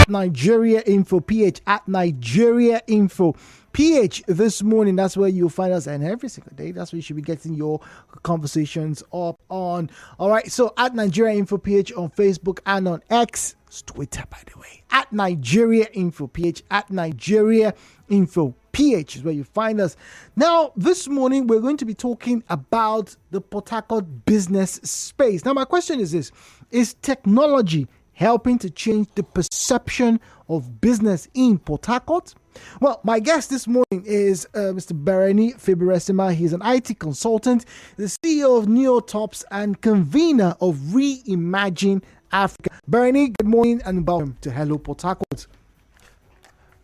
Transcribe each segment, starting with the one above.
Nigeria Info PH, at Nigeria Info PH this morning. That's where you'll find us, and every single day that's where you should be getting your conversations up on. All right, so at Nigeria Info PH on Facebook and on X, it's Twitter, by the way, at Nigeria Info PH, at Nigeria Info PH is where you find us. Now, this morning we're going to be talking about the Port Harcourt business space. Now, my question is this: is technology helping to change the perception of business in Port Harcourt? Well, my guest this morning is Mr. Bereni Fibiresima. He's an IT consultant, the CEO of Neotops, and convener of Reimagine Africa. Bereni, good morning and welcome to Hello Port Harcourt.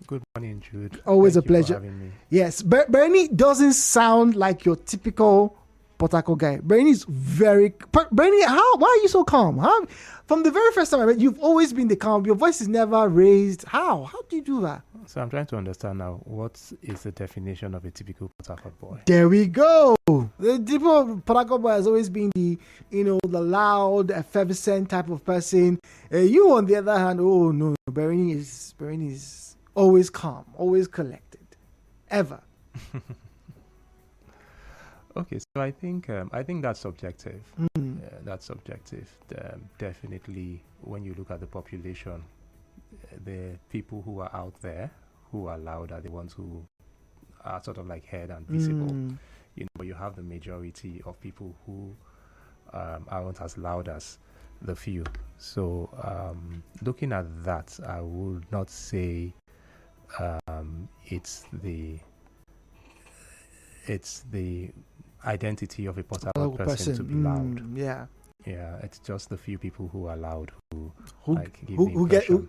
Good morning, Jude. Always Thank a pleasure. You for having me. Yes, Bereni doesn't sound like your typical Port Harcourt guy. Bereni is very... Bereni, why are you so calm? How, from the very first time I met you, you've always been the calm. Your voice is never raised. How do you do that? So I'm trying to understand now, what is the definition of a typical Port Harcourt boy? There we go. The typical Port Harcourt boy has always been the loud, effervescent type of person. You, on the other hand, oh no, Bereni is always calm, always collected, ever. Okay, so I think that's subjective. That's subjective. Definitely, when you look at the population, the people who are out there, who are loud, are the ones who are sort of like heard and visible. But you have the majority of people who aren't as loud as the few. So looking at that, I would not say it's the identity of a Port Harcourt person to be loud. Yeah, it's just the few people who are loud who get to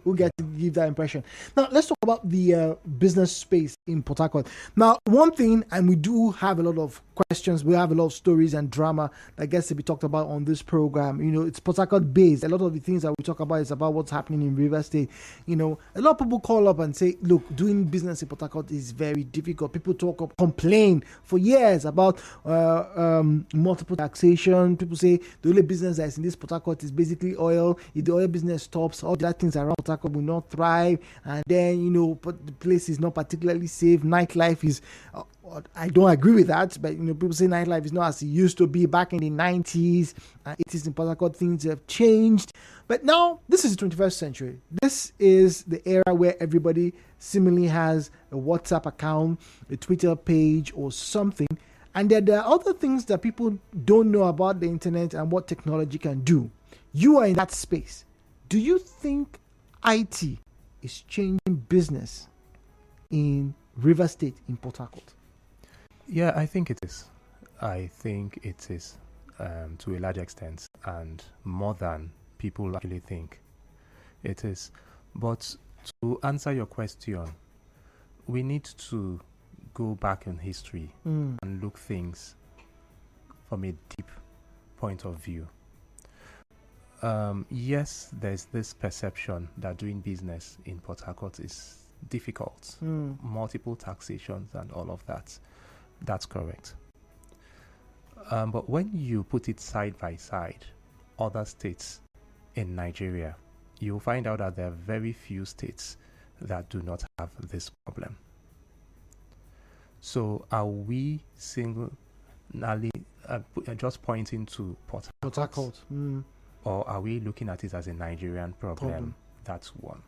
give that impression. Now, let's talk about the business space in Port Harcourt. Now, one thing, and we do have a lot of questions, we have a lot of stories and drama that gets to be talked about on this program. It's Port Harcourt based. A lot of the things that we talk about is about what's happening in River State. A lot of people call up and say, look, doing business in Port Harcourt is very difficult. People complain for years about multiple taxation. People say the only business that is in this Port Harcourt is basically oil. If the oil business stops, all the other things around Port Harcourt will not thrive. And then, but the place is not particularly safe. Nightlife is... I don't agree with that, but people say nightlife is not as it used to be back in the 90s. It is in Port Harcourt, things have changed. But now, this is the 21st century. This is the era where everybody seemingly has a WhatsApp account, a Twitter page, or something. And there are other things that people don't know about the internet and what technology can do. You are in that space. Do you think IT is changing business in River State, in Port Harcourt? Yeah, I think it is. I think it is to a large extent, and more than people actually think it is. But to answer your question, we need to go back in history and look things from a deep point of view. Yes, there's this perception that doing business in Port Harcourt is difficult, multiple taxations and all of that. That's correct. But when you put it side by side, other states in Nigeria, you'll find out that there are very few states that do not have this problem. So are we singularly just pointing to Port Harcourt? Or are we looking at it as a Nigerian problem? That's one.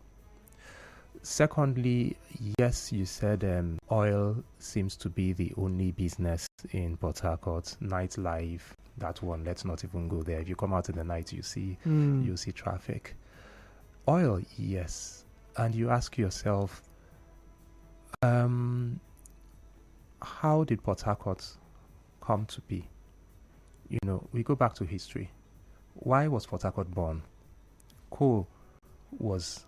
Secondly, yes, you said oil seems to be the only business in Port Harcourt. Nightlife, that one, let's not even go there. If you come out in the night, you see traffic. Oil, yes. And you ask yourself, how did Port Harcourt come to be? We go back to history. Why was Port Harcourt born? Coal was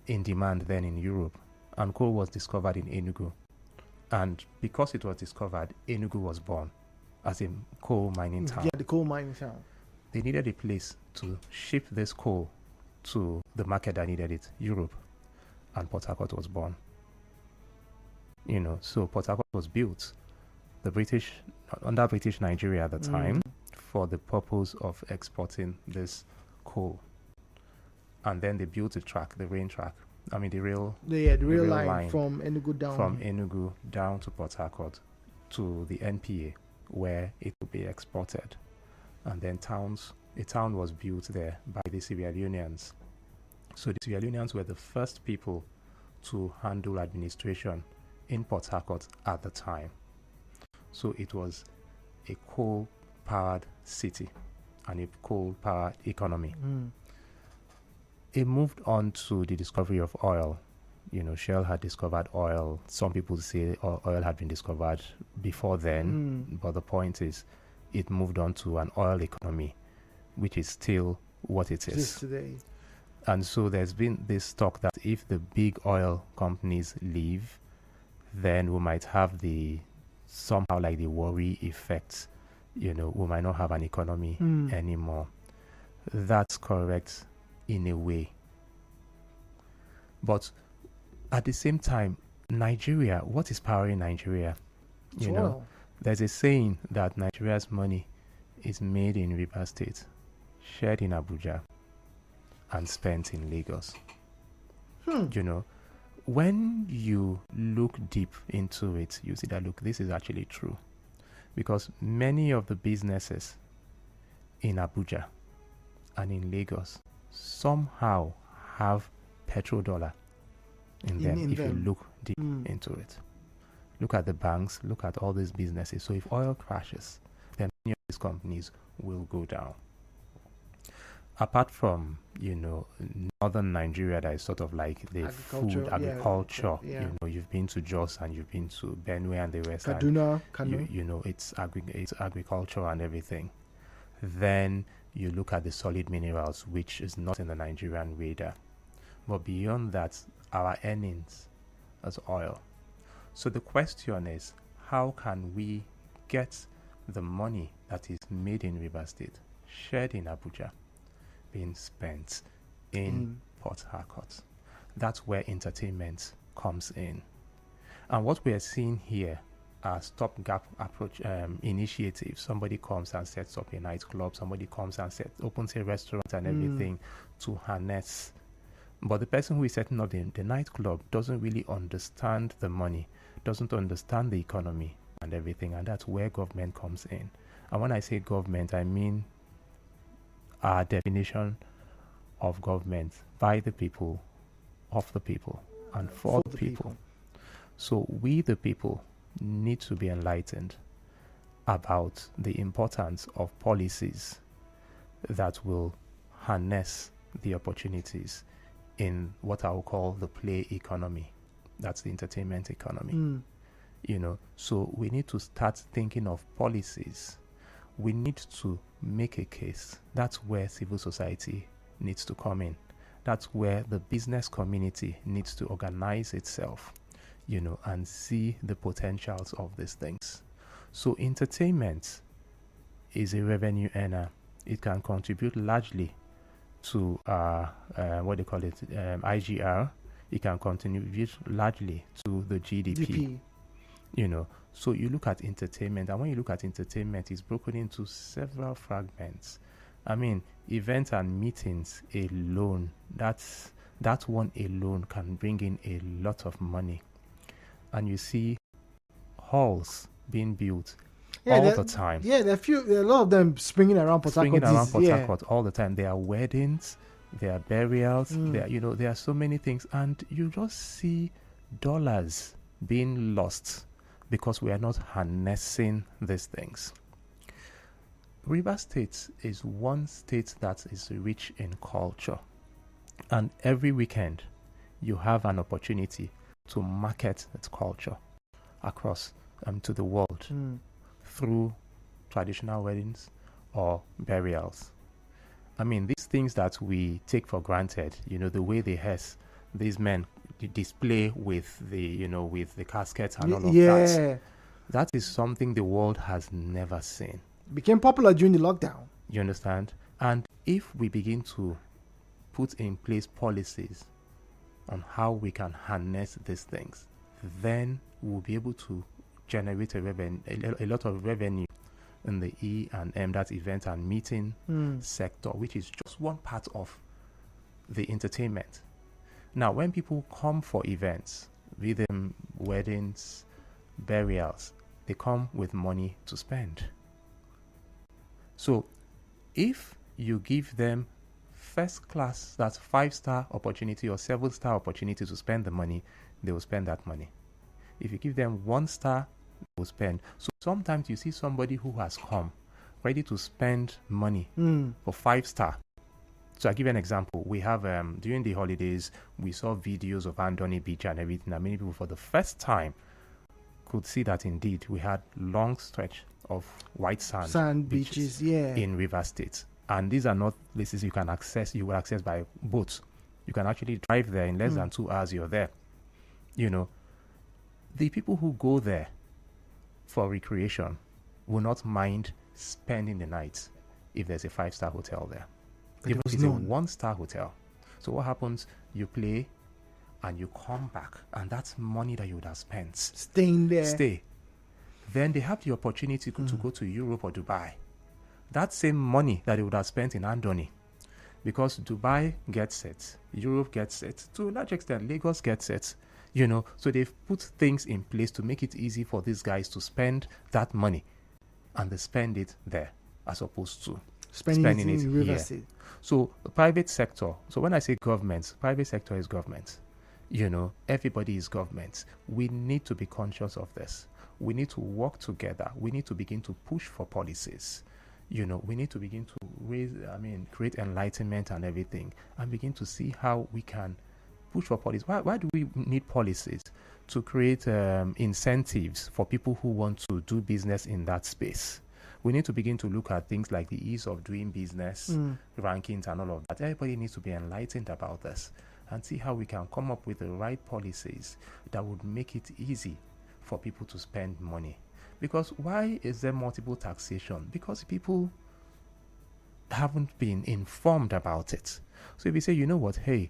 in demand then in Europe, and coal was discovered in Enugu. And because it was discovered, Enugu was born as a coal mining town. Yeah, the coal mining town. They needed a place to ship this coal to the market that needed it, Europe, and Port Harcourt was born. So Port Harcourt was built, under British Nigeria at the time, for the purpose of exporting this coal. And then they built a track, the rail track, the rail The rail rail line, line from Enugu down. from Enugu down to Port Harcourt to the NPA, where it will be exported. And then a town was built there by the Sierra Leoneans. So the Sierra Leoneans were the first people to handle administration in Port Harcourt at the time. So it was a coal-powered city and a coal-powered economy. It moved on to the discovery of oil. Shell had discovered oil. Some people say oil had been discovered before then, but the point is, it moved on to an oil economy, which is still what it is today. And so there's been this talk that if the big oil companies leave, then we might have somehow like the worry effect. We might not have an economy anymore. That's correct in a way. But at the same time, Nigeria, what is powering Nigeria? There's a saying that Nigeria's money is made in Rivers State, shared in Abuja, and spent in Lagos. When you look deep into it, you see that, look, this is actually true. Because many of the businesses in Abuja and in Lagos somehow have petrodollar in them, if you look deep into it. Look at the banks, look at all these businesses. So if oil crashes, then many of these companies will go down. Apart from, northern Nigeria, that is sort of like the food, agriculture. You've been to Jos and you've been to Benue and the rest. Kaduna. It's agriculture and everything. Then you look at the solid minerals, which is not in the Nigerian radar. But beyond that, our earnings as oil. So the question is, how can we get the money that is made in Rivers State, shared in Abuja, being spent in Port Harcourt? That's where entertainment comes in. And what we are seeing here are stopgap approach initiatives. Somebody comes and sets up a nightclub, somebody comes and opens a restaurant and everything to harness. But the person who is setting up the nightclub doesn't really understand the money, doesn't understand the economy and everything, and that's where government comes in. And when I say government, I mean our definition of government: by the people, of the people, and for the people. So we, the people, need to be enlightened about the importance of policies that will harness the opportunities in what I will call the play economy. That's the entertainment economy. So we need to start thinking of policies. We need to make a case. That's where civil society needs to come in. That's where the business community needs to organize itself, and see the potentials of these things. So entertainment is a revenue earner. It can contribute largely to IGR. It can contribute largely to the GDP. So you look at entertainment, and when you look at entertainment, it's broken into several fragments. Events and meetings alone, that one alone can bring in a lot of money. And you see halls being built all the time. Yeah, there are a lot of them springing around Port Harcourt all the time. There are weddings, there are burials, there are so many things, and you just see dollars being lost because we are not harnessing these things. Rivers State is one state that is rich in culture, and every weekend you have an opportunity to market its culture across to the world through traditional weddings or burials. These things that we take for granted, the way these men display with the caskets and all of that. That is something the world has never seen. Became popular during the lockdown. You understand? And if we begin to put in place policies on how we can harness these things, then we'll be able to generate a lot of revenue in the E&M, that event and meeting sector, which is just one part of the entertainment. Now, when people come for events, be them weddings, burials, they come with money to spend. So if you give them first class, that's 5-star opportunity or 7-star opportunity to spend the money, they will spend that money. If you give them 1-star, they will spend. So sometimes you see somebody who has come ready to spend money for 5-star. So I'll give you an example. We have, during the holidays, we saw videos of Andoni Beach and everything, and many people for the first time could see that indeed we had long stretch of white sand beaches, yeah, in River State. And these are not places you can access, you will access by boats. You can actually drive there in less than 2 hours, you're there. You know, the people who go there for recreation will not mind spending the night if there's a 5-star hotel there. Even if it's a 1-star hotel. So what happens? You play and you come back, and that's money that you would have spent staying there. Stay. Then they have the opportunity to go to Europe or Dubai. That same money that they would have spent in Andoni, because Dubai gets it, Europe gets it, to a large extent Lagos gets it, you know. So they've put things in place to make it easy for these guys to spend that money, and they spend it there as opposed to spending it in here. So the private sector, so when I say government, private sector is government. You know, everybody is government. We need to be conscious of this. We need to work together. We need to begin to push for policies. You know, we need to begin to create enlightenment and everything, and begin to see how we can push for policies. Why do we need policies? To create incentives for people who want to do business in that space. We need to begin to look at things like the ease of doing business, rankings and all of that. Everybody needs to be enlightened about this and see how we can come up with the right policies that would make it easy for people to spend money. Because why is there multiple taxation? Because people haven't been informed about it. So if you say, you know what, hey,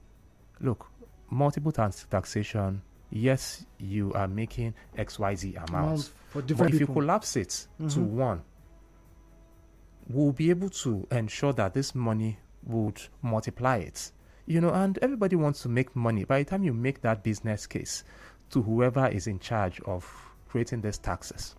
look, multiple taxation, yes, you are making XYZ amounts. For different but if people. you collapse it to one, we'll be able to ensure that this money would multiply it. You know, and everybody wants to make money. By the time you make that business case to whoever is in charge of creating these taxes,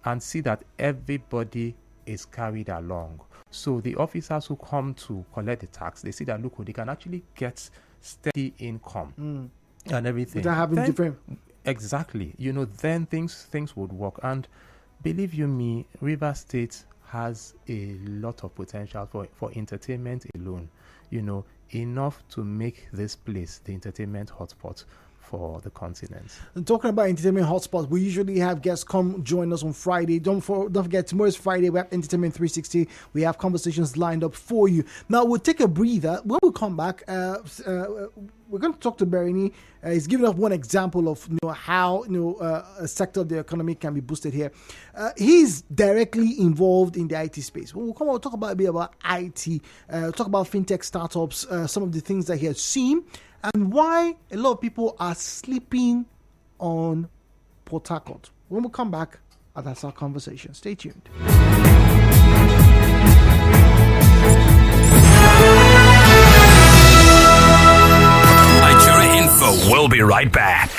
and see that everybody is carried along. So the officers who come to collect the tax, they see that, look, they can actually get steady income and everything. Without having different... Exactly. You know, then things would work. And believe you me, River State has a lot of potential for entertainment alone. You know, enough to make this place the entertainment hotspot for the continent. And talking about entertainment hotspots, we usually have guests come join us on Friday. Don't forget, tomorrow's Friday. We have Entertainment 360. We have conversations lined up for you. Now we'll take a breather. When we come back, we're going to talk to Bereni. He's giving us one example of how a sector of the economy can be boosted here. He's directly involved in the IT space. We'll come out talk about a bit about IT. Talk about fintech startups. Some of the things that he has seen. And why a lot of people are sleeping on Port Harcourt. When we come back, that's our conversation. Stay tuned. Nigeria Info. We'll be right back.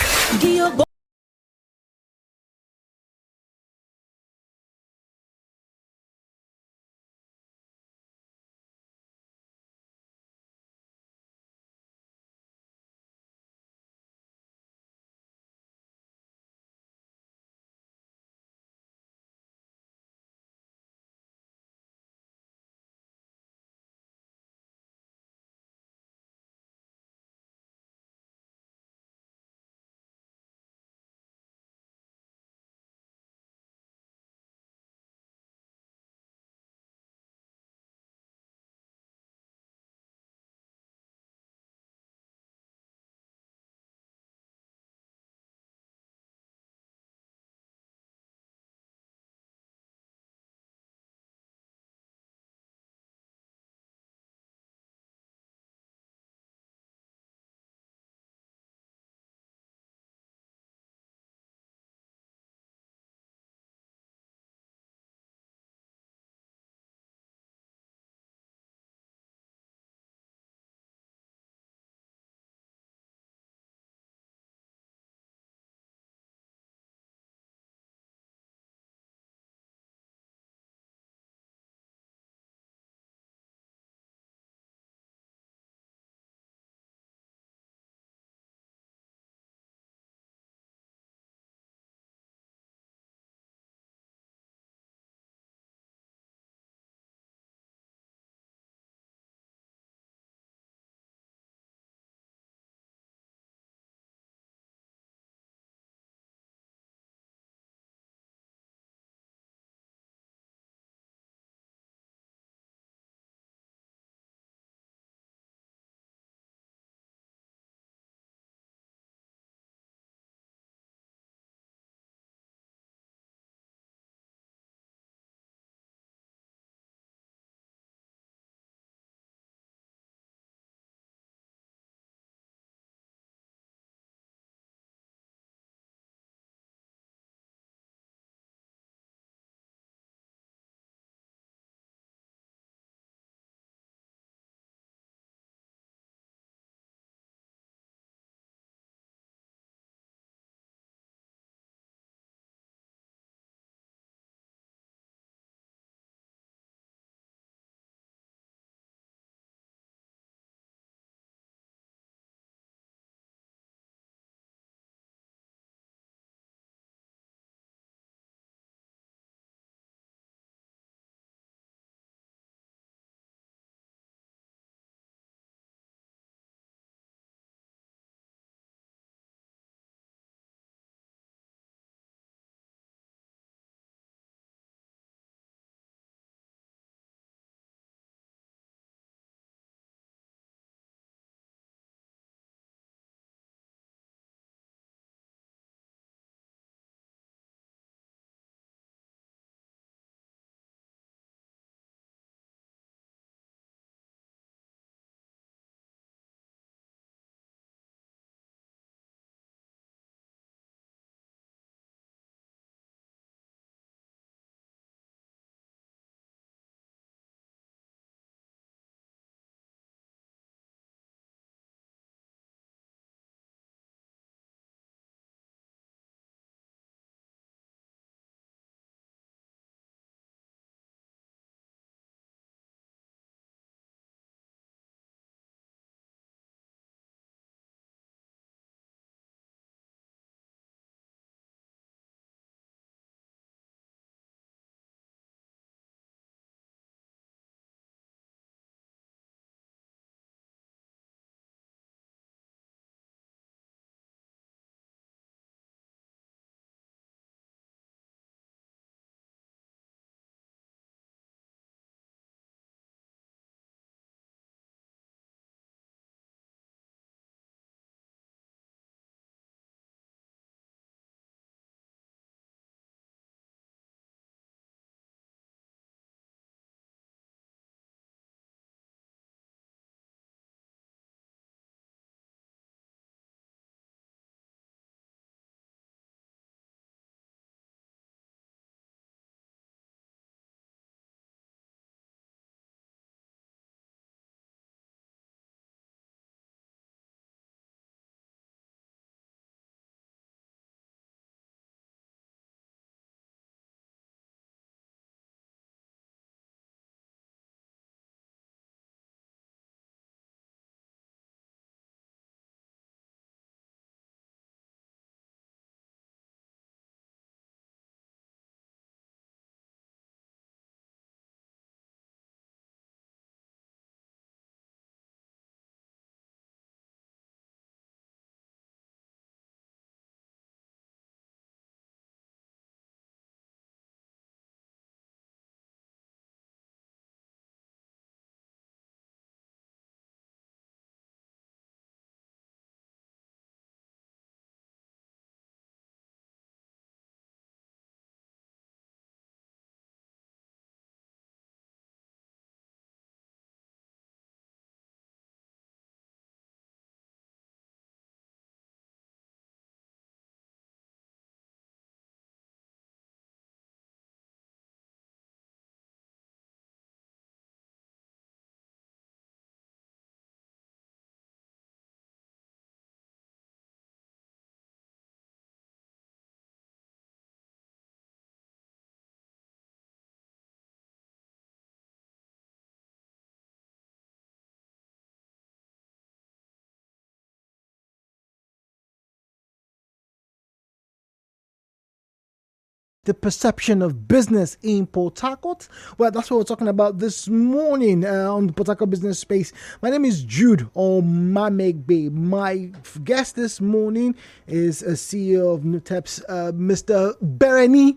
the perception of business in Port Harcourt? Well, that's what we're talking about this morning on the Port Harcourt Business Space. My name is Jude Omamegbe. My guest this morning is a CEO of Nuteps, Mr. Bereni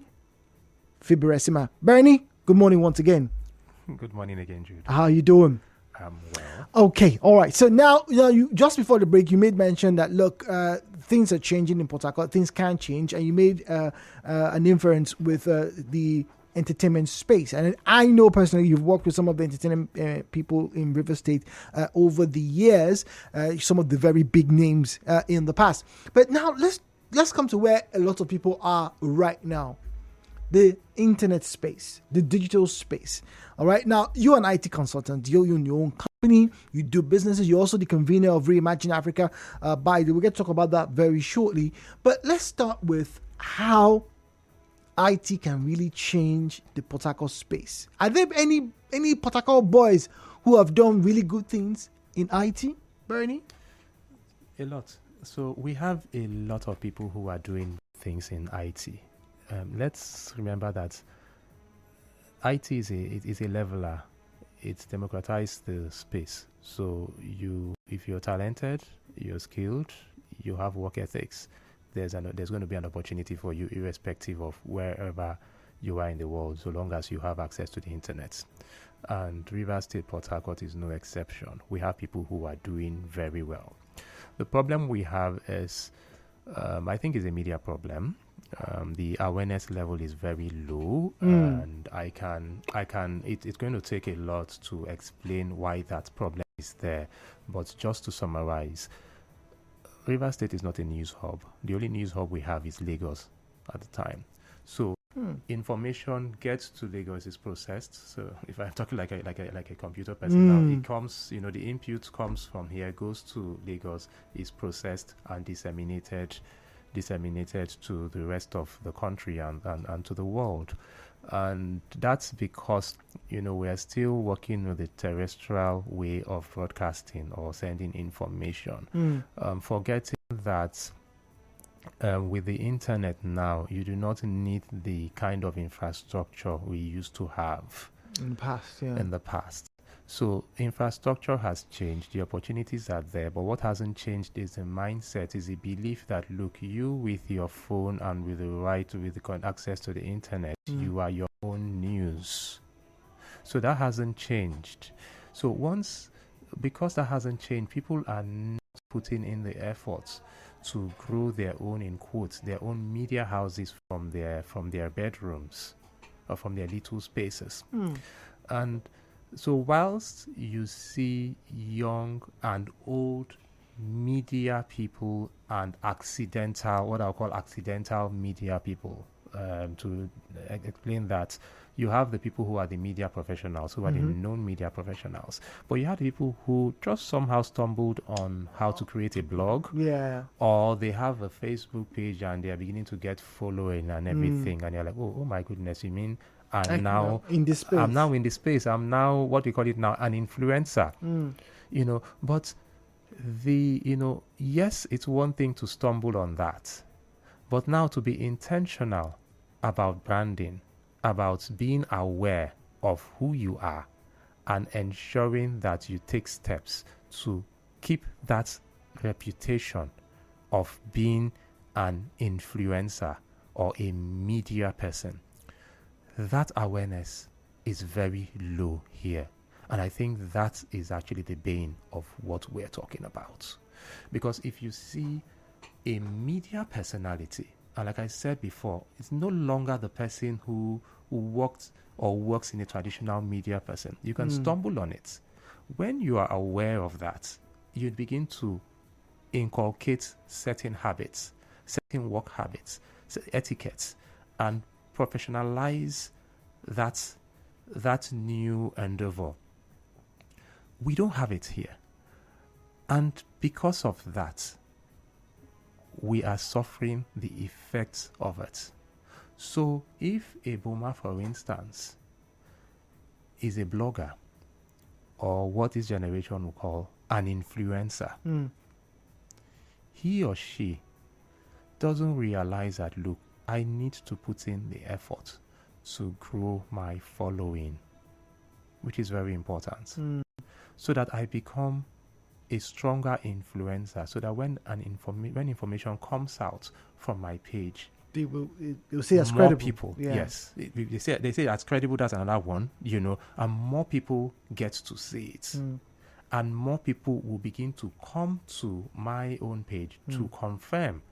Fibiresima. Bereni, good morning once again. Good morning again, Jude. How are you doing? I'm well. Okay, all right. So now, you just before the break, you made mention that look, things are changing in Port Harcourt. Things can change, and you made an inference with the entertainment space. And I know personally, you've worked with some of the entertainment people in River State over the years. Some of the very big names in the past. But now let's come to where a lot of people are right now. The internet space, the digital space. All right. Now, you're an IT consultant. You're in your own company. You do businesses. You're also the convener of Reimagine Africa. We'll get to talk about that very shortly. But let's start with how IT can really change the Port Harcourt space. Are there any Port Harcourt boys who have done really good things in IT, Bernie? A lot. So we have a lot of people who are doing things in IT. Let's remember that IT is a leveler. It's democratized the space. So if you're talented, you're skilled, you have work ethics, there's going to be an opportunity for you, irrespective of wherever you are in the world, so long as you have access to the internet. And River State, Port Harcourt is no exception. We have people who are doing very well. The problem we have is, I think, is a media problem. The awareness level is very low, and it's going to take a lot to explain why that problem is there. But just to summarize, River State is not a news hub. The only news hub we have is Lagos at the time. So information gets to Lagos, is processed. So if I'm talking like a computer person now, it comes, the input comes from here, goes to Lagos, is processed and disseminated to the rest of the country and to the world. And that's because, we're still working with the terrestrial way of broadcasting or sending information. Forgetting that with the internet now, you do not need the kind of infrastructure we used to have in the past. So infrastructure has changed, the opportunities are there, but what hasn't changed is the mindset, is the belief that, look, you with your phone and with the access to the internet, you are your own news. So that hasn't changed. So because that hasn't changed, people are not putting in the efforts to grow their own, in quotes, their own media houses from their bedrooms or from their little spaces. And so whilst you see young and old media people and what I'll call accidental media people, to explain that, you have the people who are the media professionals, who are the known media professionals, but you have the people who just somehow stumbled on how to create a blog, or they have a Facebook page and they are beginning to get following and everything, and you're like, oh my goodness, you mean I'm now in this space. I'm now what we call it now, an influencer. But yes, it's one thing to stumble on that, but now to be intentional about branding, about being aware of who you are and ensuring that you take steps to keep that reputation of being an influencer or a media person. That awareness is very low here. And I think that is actually the bane of what we're talking about. Because if you see a media personality, and like I said before, it's no longer the person who worked or works in a traditional media person. You can stumble on it. When you are aware of that, you begin to inculcate certain habits, certain work habits, etiquettes, and professionalize that new endeavor. We don't have it here. And because of that, we are suffering the effects of it. So if a boomer, for instance, is a blogger, or what this generation will call an influencer, he or she doesn't realize that, look, I need to put in the effort to grow my following, which is very important, so that I become a stronger influencer, so that when information comes out from my page, they'll say as more credible. people, Yeah. yes, they say as credible. That's another one, and more people get to see it, and more people will begin to come to my own page to confirm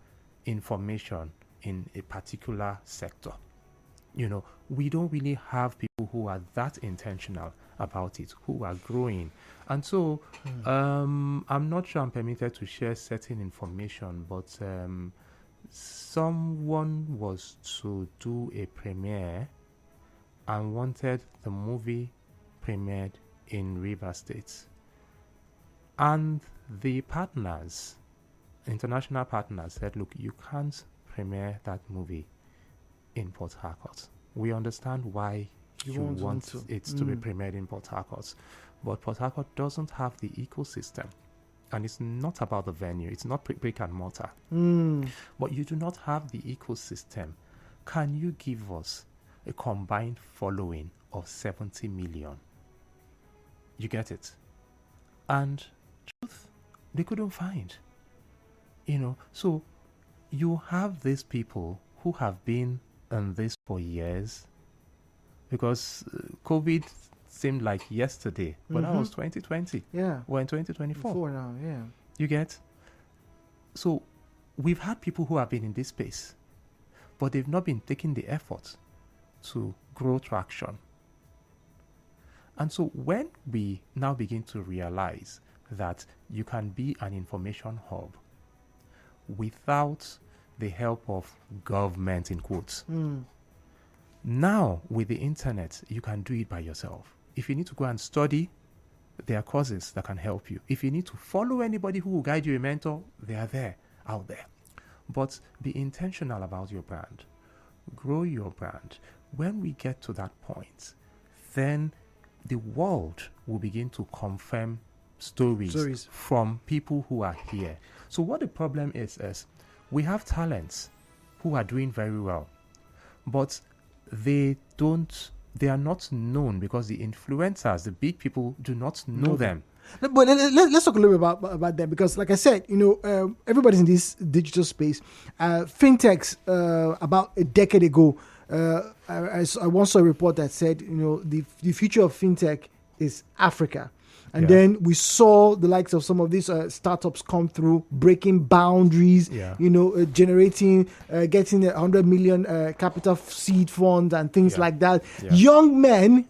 information in a particular sector. We don't really have people who are that intentional about it, who are growing. And so I'm not sure I'm permitted to share certain information, but someone was to do a premiere and wanted the movie premiered in River State. And the partners, international partners, said, look, you can't premiere that movie in Port Harcourt. We understand why you want it to be premiered in Port Harcourt, but Port Harcourt doesn't have the ecosystem, and it's not about the venue. It's not brick and mortar, but you do not have the ecosystem. Can you give us a combined following of 70 million? You get it? And truth, they couldn't find. So you have these people who have been on this for years, because COVID seemed like yesterday, but that was 2020. Yeah. We're in 2024. Before now, yeah. You get? So we've had people who have been in this space, but they've not been taking the effort to grow traction. And so when we now begin to realize that you can be an information hub without the help of government, in quotes, now with the internet, you can do it by yourself. If you need to go and study, there are courses that can help you. If you need to follow anybody who will guide you, a mentor, they are there, out there. But be intentional about your brand. Grow your brand. When we get to that point, then the world will begin to confirm stories from people who are here. So what the problem is we have talents who are doing very well, but they are not known because the influencers, the big people, do not know them. But let's talk a little bit about that, because, like I said, everybody's in this digital space. Fintechs, about a decade ago, I once saw a report that said, the future of fintech is Africa. And then we saw the likes of some of these startups come through, breaking boundaries, generating, getting 100 million capital seed funds and things like that. Yeah. Young men,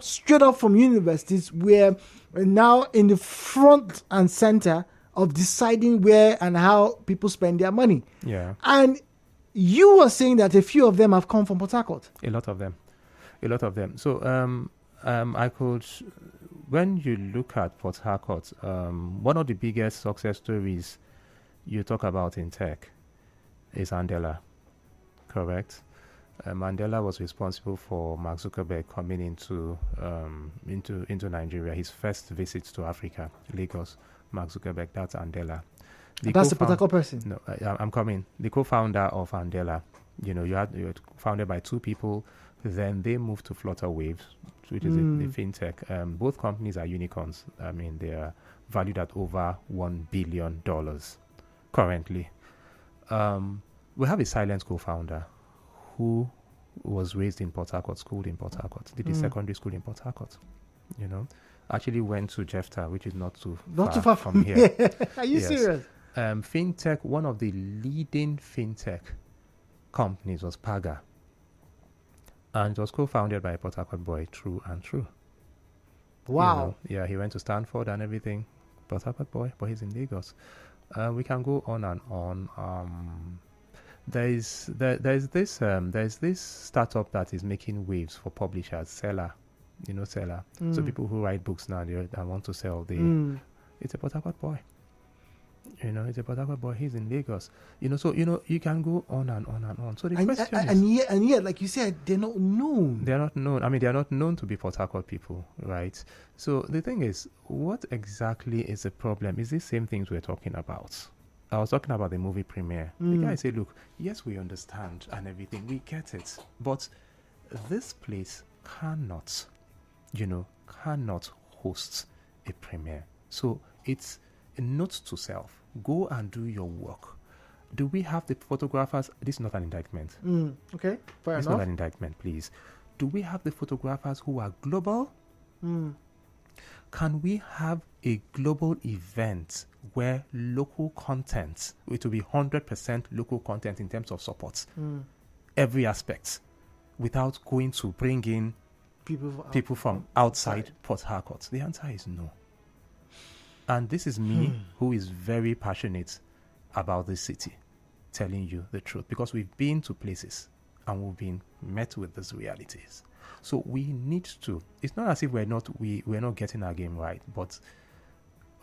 straight up from universities, were now in the front and center of deciding where and how people spend their money. Yeah. And you were saying that a few of them have come from Port Harcourt. A lot of them. So I could... When you look at Port Harcourt, one of the biggest success stories you talk about in tech is Andela, correct? Mandela was responsible for Mark Zuckerberg coming into Nigeria. His first visit to Africa, Lagos. Mark Zuckerberg, that's Andela. That's the Port Harcourt person. No, I'm coming. The co-founder of Andela. You were founded by two people. Then they moved to Flutterwave, which is the fintech. Both companies are unicorns. I mean, they are valued at over $1 billion currently. We have a silent co-founder who was raised in Port Harcourt, schooled in Port Harcourt, did his secondary school in Port Harcourt. Actually went to Jefta, which is not too far from here. Are you serious? Fintech, one of the leading fintech companies was Paga. And it was co-founded by a Port Harcourt boy, true and true. Wow. He went to Stanford and everything. Port Harcourt boy, but he's in Lagos. We can go on and on. There's this startup that is making waves for publishers, Seller. Seller. So people who write books now, they want to sell. It's a Port Harcourt boy. It's a Port Harcourt boy. He's in Lagos. So you can go on and on and on. So the question is, and yet, like you said, they're not known. They're not known. I mean, they're not known to be Port Harcourt people, right? So the thing is, what exactly is the problem? Is these same things we're talking about? I was talking about the movie premiere. The guy said, look, yes, we understand and everything. We get it. But this place cannot host a premiere. So it's a note to self. Go and do your work. Do we have the photographers? This is not an indictment. Okay, fair it's enough. Not an indictment, please. Do we have the photographers who are global? Can we have a global event where local content, it will be 100% local content in terms of support, every aspect, without going to bring in people from outside Port Harcourt? The answer is no. And this is me, who is very passionate about this city, telling you the truth, because we've been to places and we've been met with these realities. So we need to. It's not as if we're not getting our game right,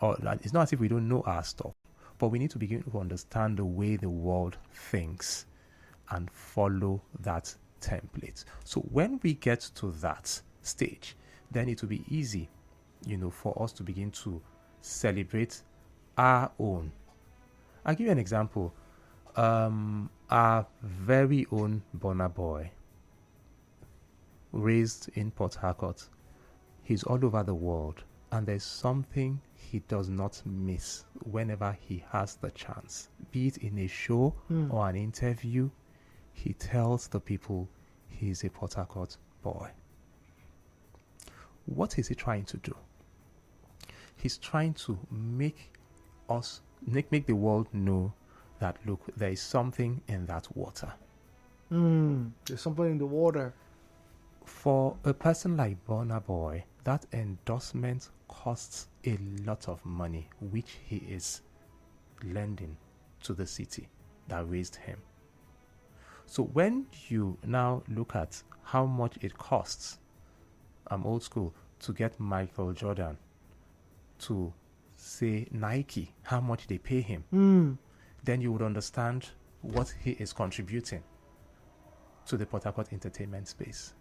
or it's not as if we don't know our stuff. But we need to begin to understand the way the world thinks and follow that template. So when we get to that stage, then it will be easy, for us to begin to celebrate our own. I'll give you an example. Our very own Burna Boy, raised in Port Harcourt, he's all over the world, and there's something he does not miss whenever he has the chance, be it in a show or an interview. He tells the people he's a Port Harcourt boy. What is he trying to do? He's trying to make the world know that, look, there is something in that water. There's something in the water. For a person like Burna Boy, that endorsement costs a lot of money, which he is lending to the city that raised him. So when you now look at how much it costs, I'm old school, to get Michael Jordan to, say, Nike, how much they pay him, then you would understand what he is contributing to the Port Harcourt entertainment space.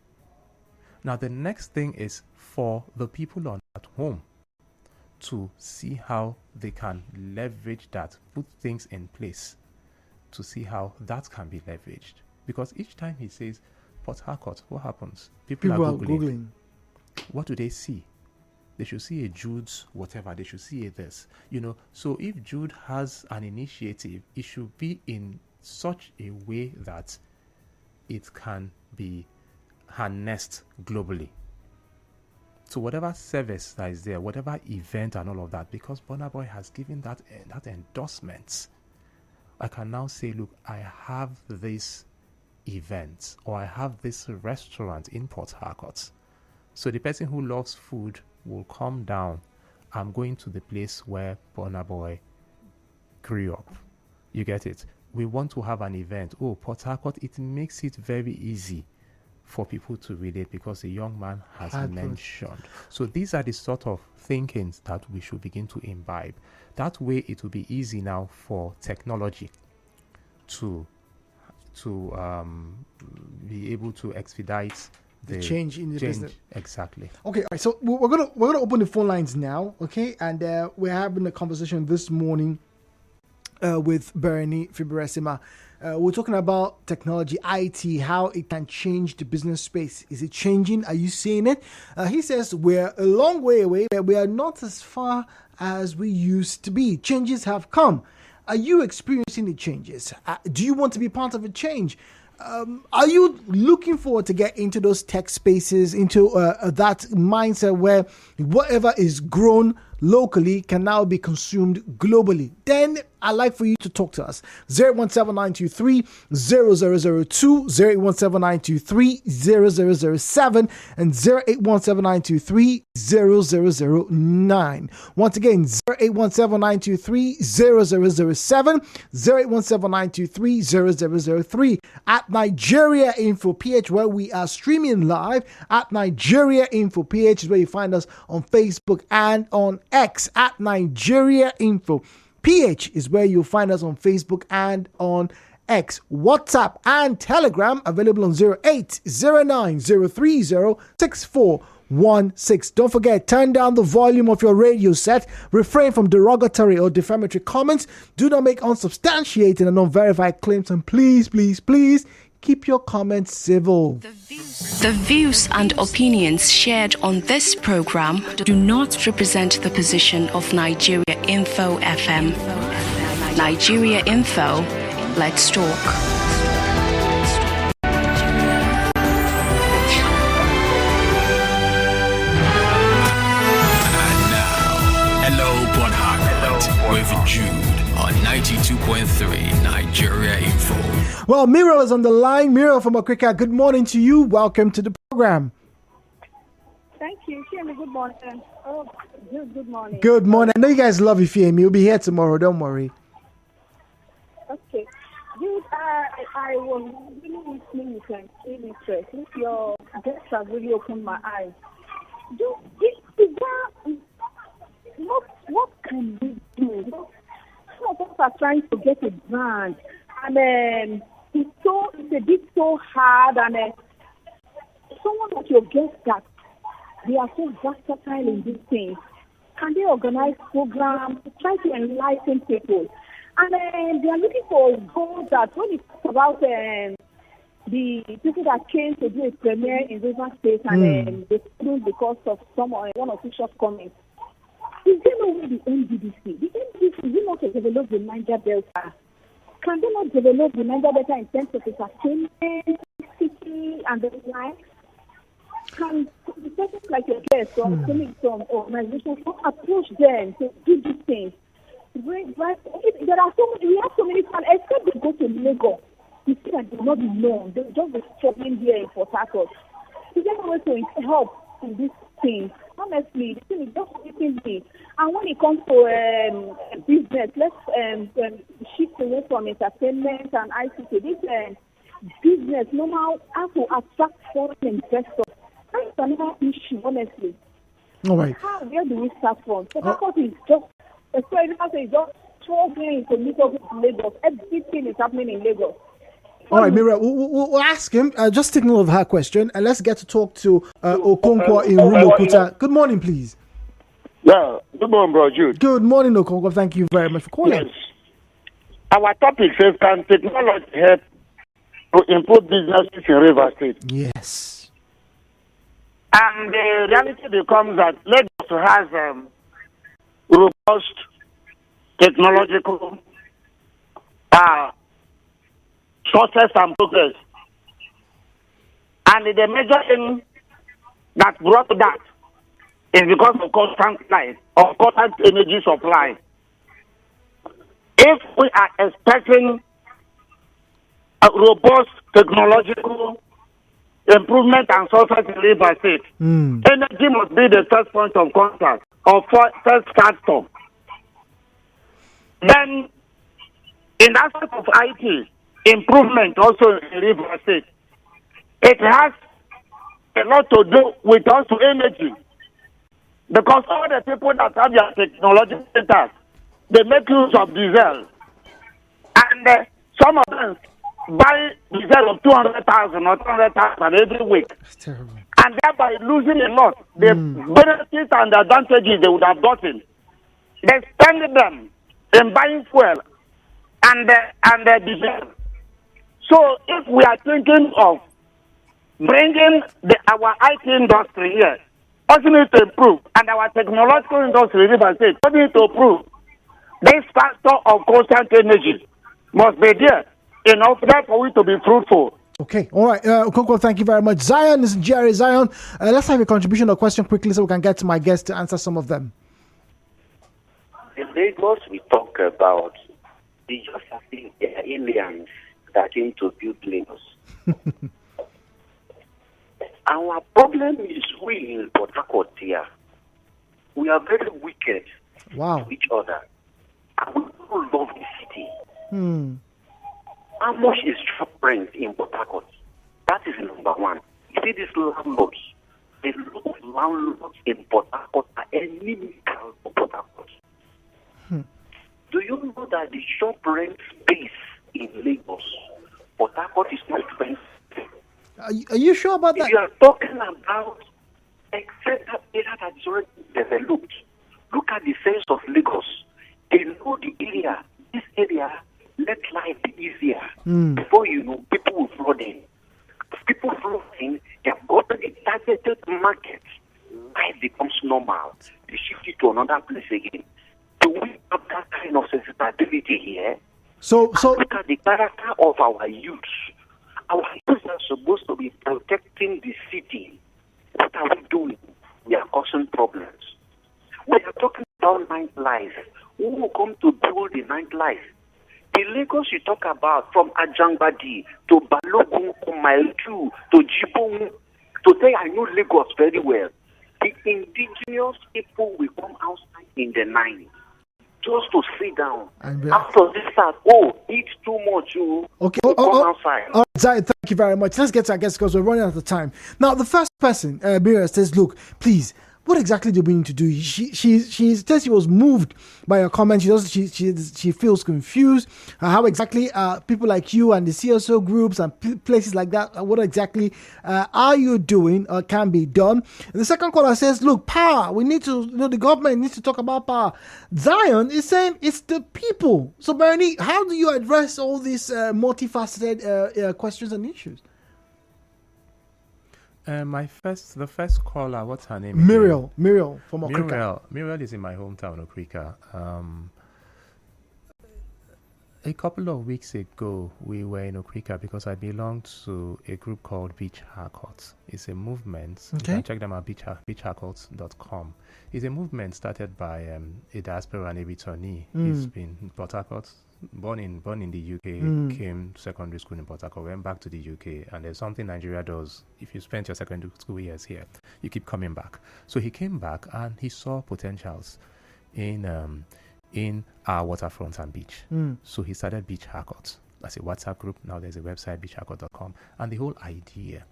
Now, the next thing is for the people at home to see how they can leverage that, put things in place to see how that can be leveraged. Because each time he says Port Harcourt, what happens? People are Googling. What do they see? They should see a Jude's whatever. They should see a this. So if Jude has an initiative, it should be in such a way that it can be harnessed globally. So whatever service that is there, whatever event and all of that, because Burna Boy has given that endorsement, I can now say, look, I have this event or I have this restaurant in Port Harcourt. So the person who loves food will come down. I'm going to the place where Burna Boy grew up. You get it? We want to have an event. Oh, Port Harcourt, it makes it very easy for people to relate because the young man has mentioned. So these are the sort of thinkings that we should begin to imbibe. That way it will be easy now for technology to be able to expedite the change in the business. Exactly. Okay, all right, so we're gonna open the phone lines now, okay? And we're having a conversation this morning with Bereni Fibiresima. We're talking about technology, IT, how it can change the business space. Is it changing? Are you seeing it? He says we're a long way away, but we are not as far as we used to be. Changes have come. Are you experiencing the changes? Do you want to be part of a change? Are you looking forward to get into those tech spaces, into that mindset where whatever is grown locally can now be consumed globally? Then I'd like for you to talk to us. 017-923-0002, 0817923-0007, and 0817923-0009. Once again, 0817923-0007, 0817923-0003. At Nigeria Info PH, where we are streaming live. At Nigeria Info PH is where you find us on Facebook and on X. At Nigeria Info PH is where you'll find us on Facebook and on X. WhatsApp and Telegram available on 080903064 0916. Don't forget, turn down the volume of your radio set. Refrain from derogatory or defamatory comments. Do not make unsubstantiated and unverified claims. And please, please, please keep your comments civil. The views and opinions shared on this program do not represent the position of Nigeria Info FM. Nigeria Info, let's talk. Port Harcourt with Jude on 92.3 Nigeria Info. Well, Miro is on the line. Miro from Okrika, good morning to you. Welcome to the program. Thank you. Fiemi, good morning. Oh, good morning. Good morning. I know you guys love you, Fiemi. You'll be here tomorrow. Don't worry. Okay. Dude, I was really listening with an interest. Your guests have really opened my eyes. Dude, what can we do? Some of us are trying to get a brand, and it's a bit so hard. And someone like your guest that they are so versatile in these things. Can they organize programs to try to enlighten people? And they are looking for goals that when it's about the people that came to do a premiere in River State and they couldn't because of one or two shortcomings. Is there no way the NDDC? The NDDC will not develop the Niger Delta. Can they not develop the Niger Delta in terms of entertainment, city, and the like? Can the persons like your guests or some organizations approach them to do these things? There are so many, we have so many fans, except they go to Lagos. You see that they will not be known. They will just be struggling here in Port Harcourt. Is there no way to help in this thing? Honestly, the thing is just hitting me. And when it comes to business, let's shift away from entertainment and ICT. This business, no matter how to attract foreign investors. That's another issue, honestly. All right. Where do we start from? Port Harcourt is just, it's just struggling to meet up with Lagos. Everything is happening in Lagos. All right, Mira, we'll ask him. Just take note of her question, and let's get to talk to Okonkwo in Rumukuta. Good morning, please. Yeah, good morning, bro, Jude. Good morning, Okonkwo. Thank you very much for calling. Yes. Our topic says, can technology help to improve businesses in River State? Yes. And the reality becomes that Lagos has robust technological success and progress. And the major thing that brought that is because of constant light or constant energy supply. If we are expecting a robust technological improvement and success in River State, energy must be the first point of contact or first factor. Then, in aspect of IT, improvement also in River State. It has a lot to do with also energy. Because all the people that have their technology centers, they make use of diesel. And some of them buy diesel of 200,000 or 300,000 every week. That's terrible. And thereby losing a lot. The benefits and the advantages they would have gotten. They spend them in buying fuel and diesel. So if we are thinking of bringing our IT industry here, also need to improve, and our technological industry in River State also need to improve. This factor of constant energy must be there in order for it to be fruitful. Okay, all right. Okonkwo, thank you very much. Zion is Jerry. Zion, let's have a contribution or question quickly so we can get to my guests to answer some of them. In Lagos, we talk about the just aliens that came to build Lagos. Our problem is we in Port Harcourt here. We are very wicked to each other. And we don't love the city. How much is shop rent in Port Harcourt? That is number one. You see these landlords. The landlords in Port Harcourt are inimical for Port Harcourt. Do you know that the shop rent space in Lagos, Port Harcourt is not expensive? Are you sure about that? If you are talking about except that area that is already developed. Look at the sense of Lagos. They know the area. This area, let life be easier. Before you know, people will flood in. People flood in, they have got the targeted market. Life becomes normal. They shift it to another place again. Do we have that kind of sensitivity here? So look at the character of our youth. Our youth are supposed to be protecting the city. What are we doing? We are causing problems. We are talking about nightlife. Who will come to build the nightlife? The Lagos you talk about, from Ajangbadi to Balogun to Mile 2 to Jibong, to say I know Lagos very well. The indigenous people will come outside in the night just to sit down. After this, eat too much. Okay. Come outside. All right, Zion, thank you very much. Let's get to our guests because we're running out of time. Now, the first person, Mira, says, look, please, what exactly do we need to do? She says she was moved by your comment. She feels confused. How exactly people like you and the CSO groups and places like that, what exactly are you doing or can be done? And the second caller says, look, power. We need to, the government needs to talk about power. Zion is saying it's the people. So, Bereni, how do you address all these multifaceted questions and issues? The first caller, what's her name? Muriel from Okrika. Muriel is in my hometown, Okrika. A couple of weeks ago, we were in Okrika because I belong to a group called Beach Harcourt. It's a movement. Okay. You can check them at beachharcourt.com. It's a movement started by a diaspora and a returnee. He's been in Port Harcourt, born in the UK, came to secondary school in Port Harcourt, went back to the UK, and there's something Nigeria does. If you spent your secondary school years here, you keep coming back. So he came back and he saw potentials in our waterfront and beach. So he started Beach Harcourt. That's a WhatsApp group. Now there's a website, beachharcourt.com. And the whole idea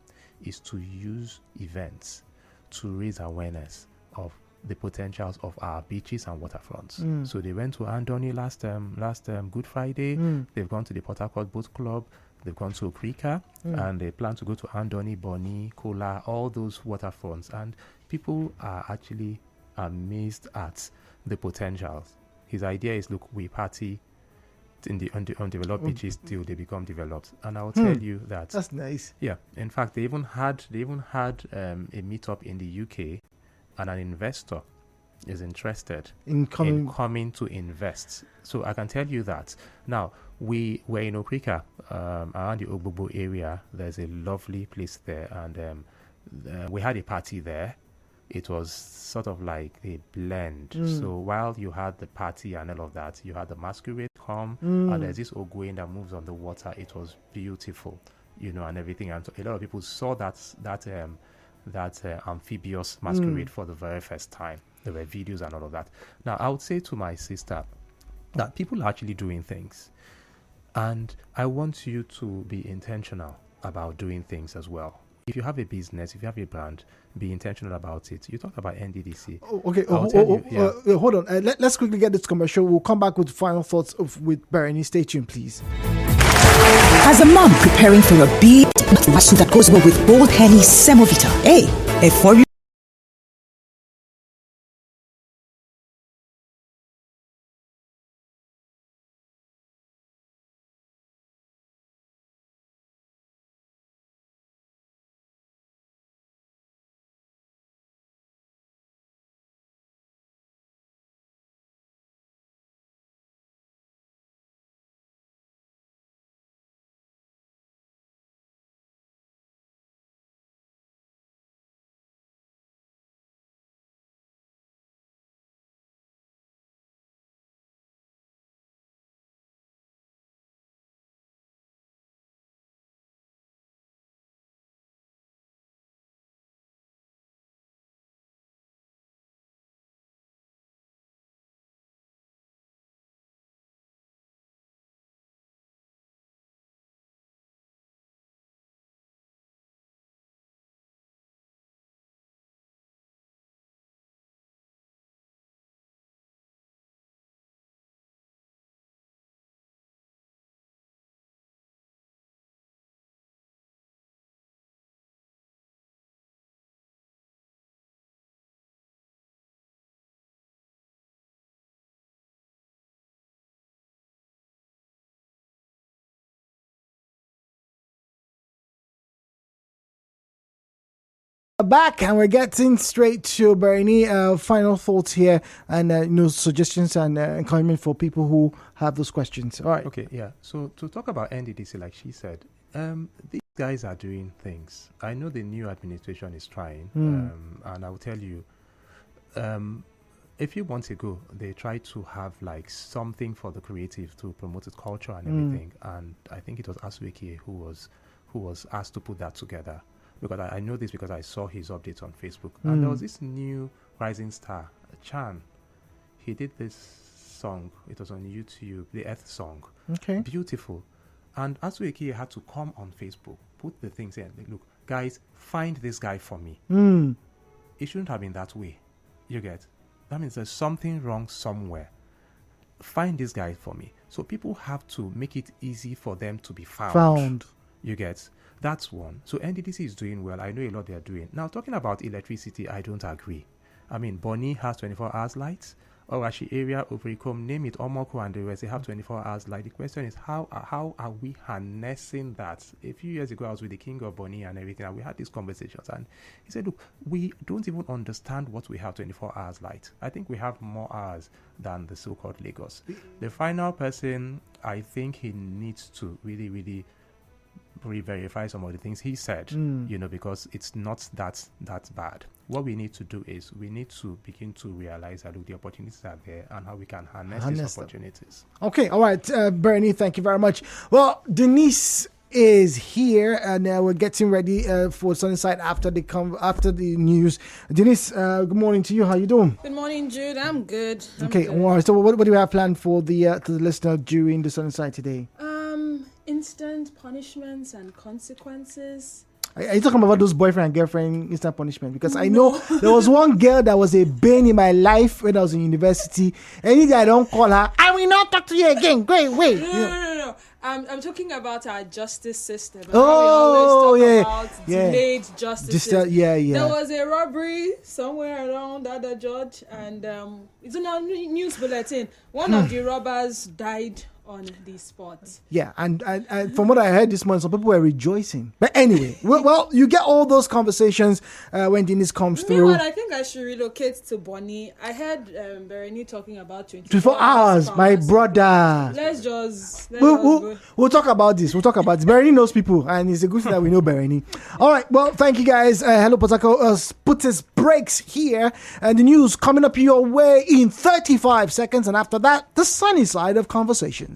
is to use events to raise awareness of the potentials of our beaches and waterfronts. So they went to Andoni last Good Friday. They've gone to the Port Harcourt Boat Club. They've gone to Okrika, and they plan to go to Andoni, Boni, Kola, all those waterfronts. And people are actually amazed at the potentials. His idea is, look, we party in the undeveloped beaches till they become developed. And I'll tell you that that's nice. Yeah, in fact, they even had a meetup in the UK. And an investor is interested in coming to invest. So I can tell you that. Now, we were in Okrika, around the Ogbobo area. There's a lovely place there. And we had a party there. It was sort of like a blend. So while you had the party and all of that, you had the masquerade come. And there's this Ogwin that moves on the water. It was beautiful, and everything. And so a lot of people saw that amphibious masquerade for the very first time. There were videos and all of that. Now, I would say to my sister that people are actually doing things. And I want you to be intentional about doing things as well. If you have a business, if you have a brand, be intentional about it. You talked about NDDC. Hold on. Let's quickly get this commercial. We'll come back with final thoughts with Bereni. Stay tuned, please. As a mom preparing for a big match that goes well with bold Henny Semovita. Hey, for you. Back and we're getting straight to Bereni. Final thoughts here and suggestions and encouragement for people who have those questions. All right. Okay. Yeah. So to talk about NDDC, like she said, these guys are doing things. I know the new administration is trying, and I will tell you, a few months ago they tried to have like something for the creative to promote its culture and everything, and I think it was Asueke who was asked to put that together. Because I know this because I saw his updates on Facebook. And there was this new rising star, Chan. He did this song. It was on YouTube, the Earth song. Okay. Beautiful. And Asueke had to come on Facebook, put the things in. Look, guys, find this guy for me. It shouldn't have been that way. You get? That means there's something wrong somewhere. Find this guy for me. So people have to make it easy for them to be found. You get? That's one. So NDDC is doing well. I know a lot they are doing. Now, talking about electricity, I don't agree. I mean, Bonny has 24 hours lights. Orashi area, Obricom, name it, Omoko and the rest, they have 24 hours light. The question is, how are we harnessing that? A few years ago, I was with the king of Bonny and everything, and we had these conversations. And he said, look, we don't even understand what we have 24 hours light. I think we have more hours than the so-called Lagos. The final person, I think he needs to really, really re-verify some of the things he said, because it's not that bad. What we need to do is we need to begin to realize that the opportunities are there and how we can harness these opportunities. Okay, all right, Bereni, thank you very much. Well, Denise is here and we're getting ready for Sunnyside after the news. Denise, good morning to you. How you doing? Good morning, Jude. I'm good. Okay, all right. So what do you have planned for the to the listener during the Sunnyside today? Instant punishments and consequences. Are you talking about those boyfriend and girlfriend instant punishment? Because I know there was one girl that was a bane in my life when I was in university. Any day I don't call her, I will not talk to you again. Go away. No. I'm talking about our justice system. Oh, we always talk about delayed justice. There was a robbery somewhere around other judge, and it's on our news bulletin. One of the robbers died on the spot. Yeah, and from what I heard this morning, some people were rejoicing. But anyway, well, you get all those conversations when Denise comes through. I think I should relocate to Bonny. I heard Bereni talking about 24 hours, my brother. We'll talk about this. Bereni knows people, and it's a good thing that we know Bereni. All right, well, thank you guys. Hello, Port Harcourt. Put its breaks here, and the news coming up your way in 35 seconds, and after that, the sunny side of conversations.